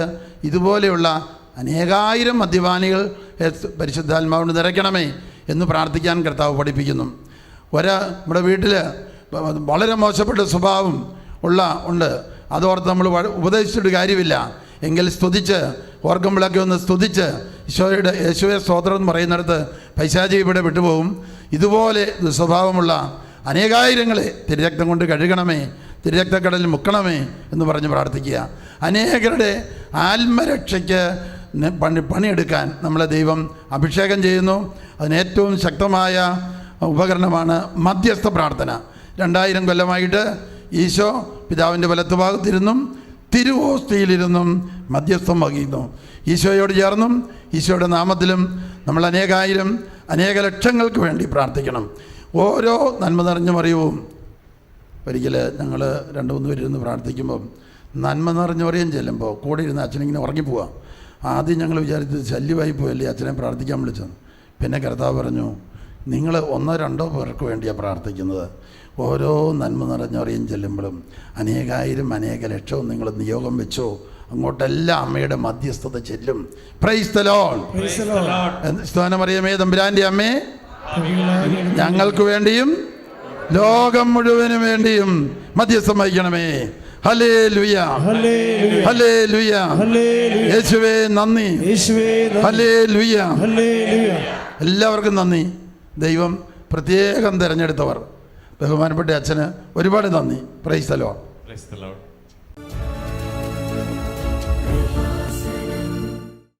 ഇതുപോലെയുള്ള അനേകായിരം മദ്യപാനികൾ പരിശുദ്ധാത്മാവിന് നിറയ്ക്കണമേ എന്ന് പ്രാർത്ഥിക്കാൻ കർത്താവ് പഠിപ്പിക്കുന്നു. നമ്മുടെ വീട്ടിൽ വളരെ മോശപ്പെട്ട സ്വഭാവം ഉണ്ട്. അതോർത്ത് നമ്മൾ ഉപദേശിച്ചിട്ട് കാര്യമില്ല. എങ്കിൽ സ്തുതിച്ച് ഓർക്കുമ്പോഴൊക്കെ ഒന്ന് സ്തുതിച്ച് യേശുവെ സ്തോത്രം എന്ന് പറയുന്നിടത്ത് പൈശാചിക ഇവിടെ വിട്ടുപോകും. ഇതുപോലെ സ്വഭാവമുള്ള അനേകായിരങ്ങളെ തിരുരക്തം കൊണ്ട് കഴുകണമേ, തിരുരക്തക്കടലിൽ മുക്കണമേ എന്ന് പറഞ്ഞ് പ്രാർത്ഥിക്കുക. അനേകരുടെ ആത്മരക്ഷയ്ക്ക് പണിയെടുക്കാൻ നമ്മളെ ദൈവം അഭിഷേകം ചെയ്യുന്നു. അതിന് ഏറ്റവും ശക്തമായ ഉപകരണമാണ് മധ്യസ്ഥ പ്രാർത്ഥന. 2000 കൊല്ലമായിട്ട് ഈശോ പിതാവിൻ്റെ വലത്തുഭാഗത്തിരുന്നും തിരുവോസ്തിയിലിരുന്നും മധ്യസ്ഥം വഹിക്കുന്നു. ഈശോയോട് ചേർന്നും ഈശോയുടെ നാമത്തിലും നമ്മൾ അനേക ലക്ഷങ്ങൾക്ക് വേണ്ടി പ്രാർത്ഥിക്കണം. ഓരോ നന്മ നിറഞ്ഞ മറിയവും ഒരിക്കൽ ഞങ്ങൾ 2-3 പേരിരുന്ന് പ്രാർത്ഥിക്കുമ്പം നന്മ നിറഞ്ഞ മറിയം ചെല്ലുമ്പോൾ കൂടെ ഇരുന്ന് അച്ഛനിങ്ങനെ ഉറങ്ങിപ്പോവാം. ആദ്യം ഞങ്ങൾ വിചാരിച്ചത് ശല്യമായി പോയല്ലേ അച്ഛനെ പ്രാർത്ഥിക്കാൻ വിളിച്ചത്. പിന്നെ കർത്താവ് പറഞ്ഞു, നിങ്ങൾ 1-2 പേർക്ക് വേണ്ടിയാണ് പ്രാർത്ഥിക്കുന്നത്. ഓരോ നന്മ നിറഞ്ഞറിയും ചെല്ലുമ്പോഴും അനേക ലക്ഷവും നിങ്ങൾ നിയോഗം വെച്ചോ, അങ്ങോട്ടെല്ലാം അമ്മയുടെ മധ്യസ്ഥത ചെല്ലും. Price the Lord. സ്തുതിമറിയമേ തമ്പുരാൻ്റെ അമ്മേ, ഞങ്ങൾക്ക് വേണ്ടിയും ലോകം മുഴുവനും വേണ്ടിയും മധ്യസ്ഥം വഹിക്കണമേ. ഹല്ലേലൂയ. ഹല്ലേലൂയ. യേശുവേ നന്ദി. ഹല്ലേലൂയ. എല്ലാവർക്കും നന്ദി. ദൈവം പ്രത്യേകം തിരഞ്ഞെടുത്തവർ ബഹുമാനപ്പെട്ട അച്ഛന് ഒരുപാട് നന്ദി. Price the Lord.